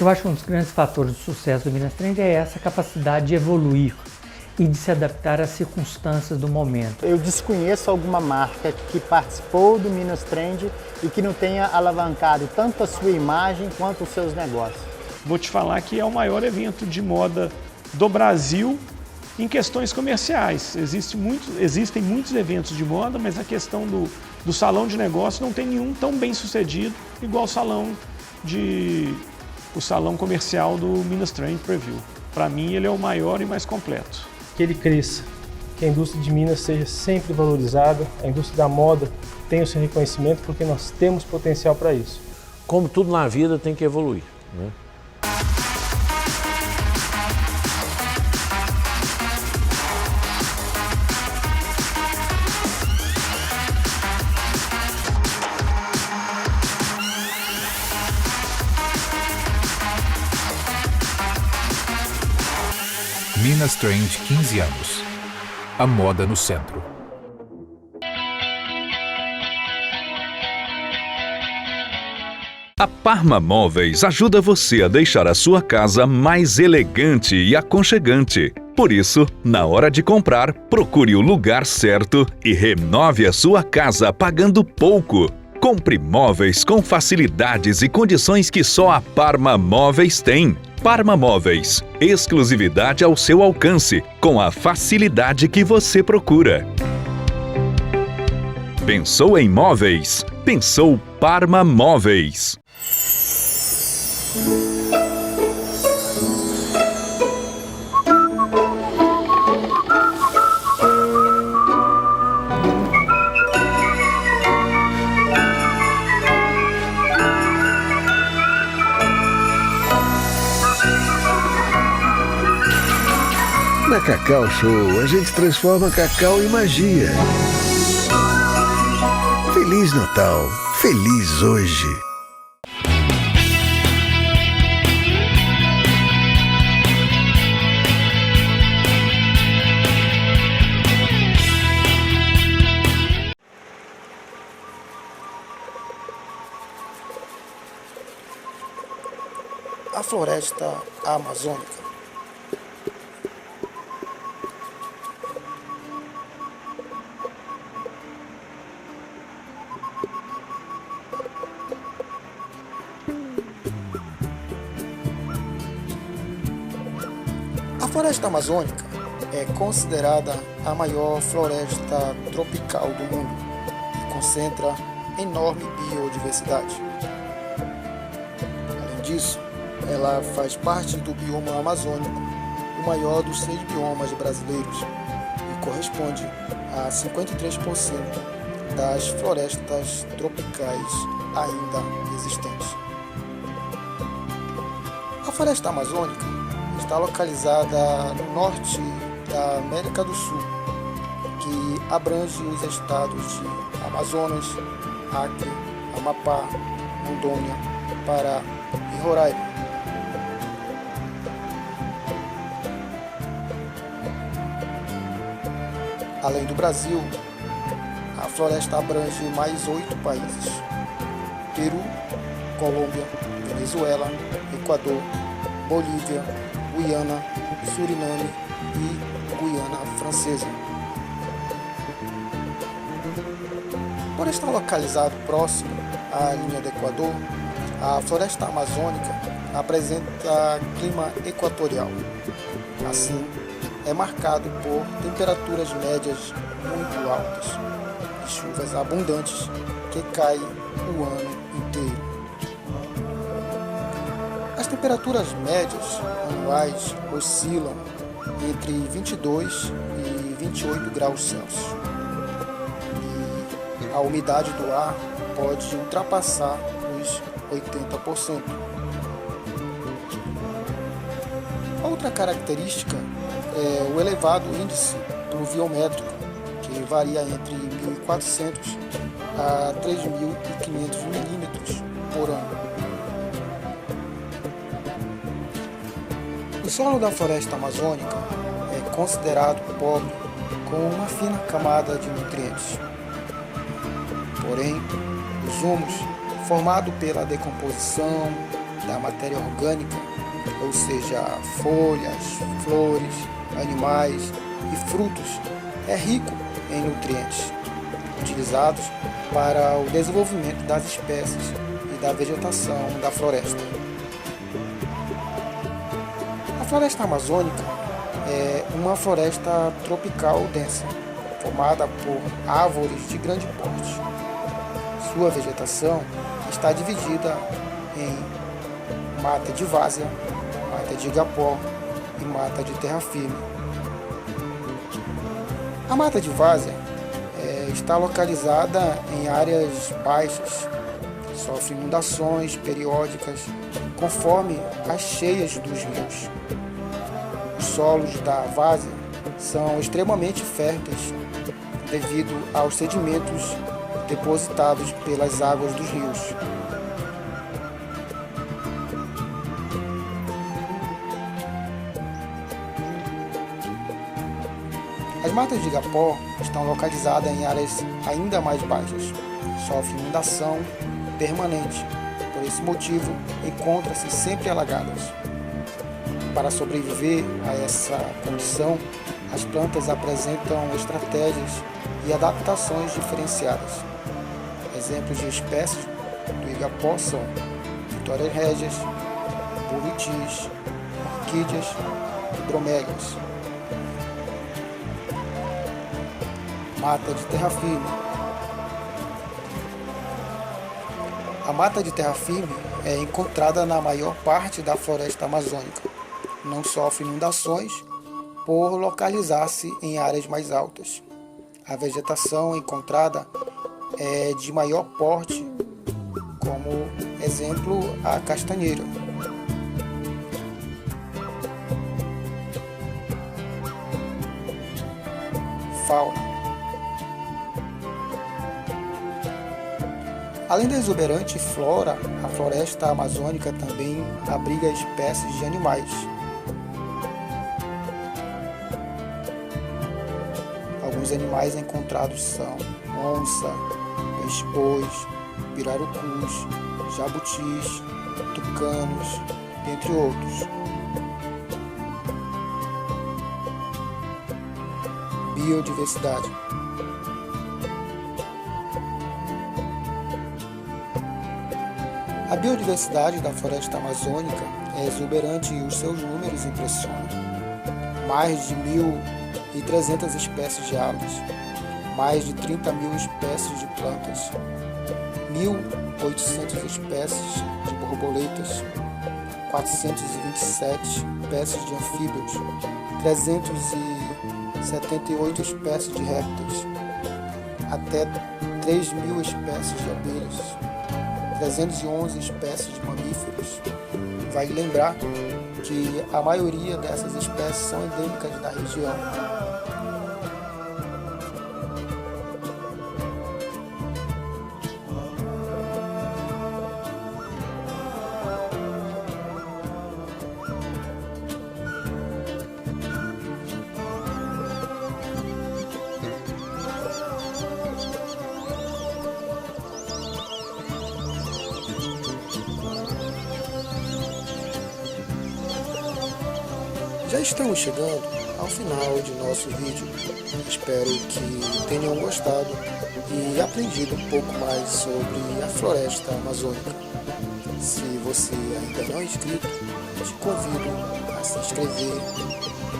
Eu acho que um dos grandes fatores do sucesso do Minas Trend é essa capacidade de evoluir e de se adaptar às circunstâncias do momento. Eu desconheço alguma marca que participou do Minas Trend e que não tenha alavancado tanto a sua imagem quanto os seus negócios. Vou te falar que é o maior evento de moda do Brasil em questões comerciais. Existem muitos eventos de moda, mas a questão do salão de negócio não tem nenhum tão bem sucedido igual o salão comercial do Minas Trend Preview. Para mim, ele é o maior e mais completo. Que ele cresça, que a indústria de Minas seja sempre valorizada, a indústria da moda tenha o seu reconhecimento, porque nós temos potencial para isso. Como tudo na vida tem que evoluir, né? Minas Trend 15 anos. A moda no centro. A Parma Móveis ajuda você a deixar a sua casa mais elegante e aconchegante. Por isso, na hora de comprar, procure o lugar certo e renove a sua casa pagando pouco. Compre móveis com facilidades e condições que só a Parma Móveis tem. Parma Móveis, exclusividade ao seu alcance, com a facilidade que você procura. Pensou em móveis? Pensou Parma Móveis. Na Cacau Show, a gente transforma cacau em magia. Feliz Natal, feliz hoje. A floresta amazônica A floresta amazônica é considerada a maior floresta tropical do mundo e concentra enorme biodiversidade. Além disso, ela faz parte do bioma amazônico, o maior dos 6 biomas brasileiros, e corresponde a 53% das florestas tropicais ainda existentes. A floresta amazônica está localizada no norte da América do Sul, que abrange os estados de Amazonas, Acre, Amapá, Rondônia, Pará e Roraima. Além do Brasil, a floresta abrange mais 8 países: Peru, Colômbia, Venezuela, Equador, Bolívia, Guiana, Suriname e Guiana Francesa. Por estar localizado próximo à linha do Equador, a floresta amazônica apresenta clima equatorial. Assim, é marcado por temperaturas médias muito altas e chuvas abundantes que caem o ano inteiro. As temperaturas médias anuais oscilam entre 22 e 28 graus Celsius. E a umidade do ar pode ultrapassar os 80%. Outra característica é o elevado índice pluviométrico, que varia entre 1.400 a 3.500 milímetros por ano. O solo da floresta amazônica é considerado pobre, com uma fina camada de nutrientes. Porém, os humus, formados pela decomposição da matéria orgânica, ou seja, folhas, flores, animais e frutos, é rico em nutrientes, utilizados para o desenvolvimento das espécies e da vegetação da floresta. A floresta amazônica é uma floresta tropical densa, formada por árvores de grande porte. Sua vegetação está dividida em mata de várzea, mata de igapó e mata de terra firme. A mata de várzea está localizada em áreas baixas, sofre inundações periódicas conforme as cheias dos rios. Os solos da várzea são extremamente férteis devido aos sedimentos depositados pelas águas dos rios. As matas de igapó estão localizadas em áreas ainda mais baixas, sofrem inundação permanente. Por esse motivo, encontram-se sempre alagadas. Para sobreviver a essa condição, as plantas apresentam estratégias e adaptações diferenciadas. Exemplos de espécies do igapó são vitórias régias, buritis, orquídeas e bromélias. Mata de terra firme. A mata de terra firme é encontrada na maior parte da floresta amazônica. Não sofre inundações por localizar-se em áreas mais altas. A vegetação encontrada é de maior porte, como exemplo a castanheira. Fauna. Além da exuberante flora, a floresta amazônica também abriga espécies de animais. Alguns animais encontrados são onça, peixe-bois, pirarucus, jabutis, tucanos, entre outros. Biodiversidade. A biodiversidade da floresta amazônica é exuberante e os seus números impressionam. Mais de 1.300 espécies de aves, mais de 30.000 espécies de plantas, 1.800 espécies de borboletas, 427 espécies de anfíbios, 378 espécies de répteis, até 3.000 espécies de abelhas, 311 espécies de mamíferos. Vale lembrar que a maioria dessas espécies são endêmicas da região. Já estamos chegando ao final de nosso vídeo. Espero que tenham gostado e aprendido um pouco mais sobre a floresta amazônica. Se você ainda não é inscrito, te convido a se inscrever,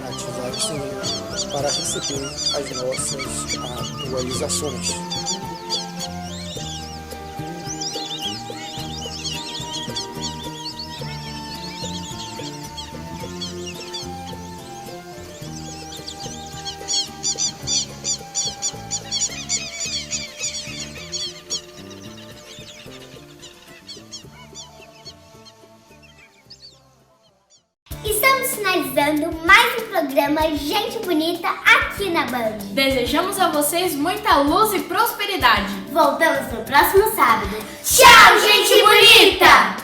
ativar o sininho para receber as nossas atualizações. Estamos finalizando mais um programa Gente Bonita aqui na Band. Desejamos a vocês muita luz e prosperidade. Voltamos no próximo sábado. Tchau, gente bonita!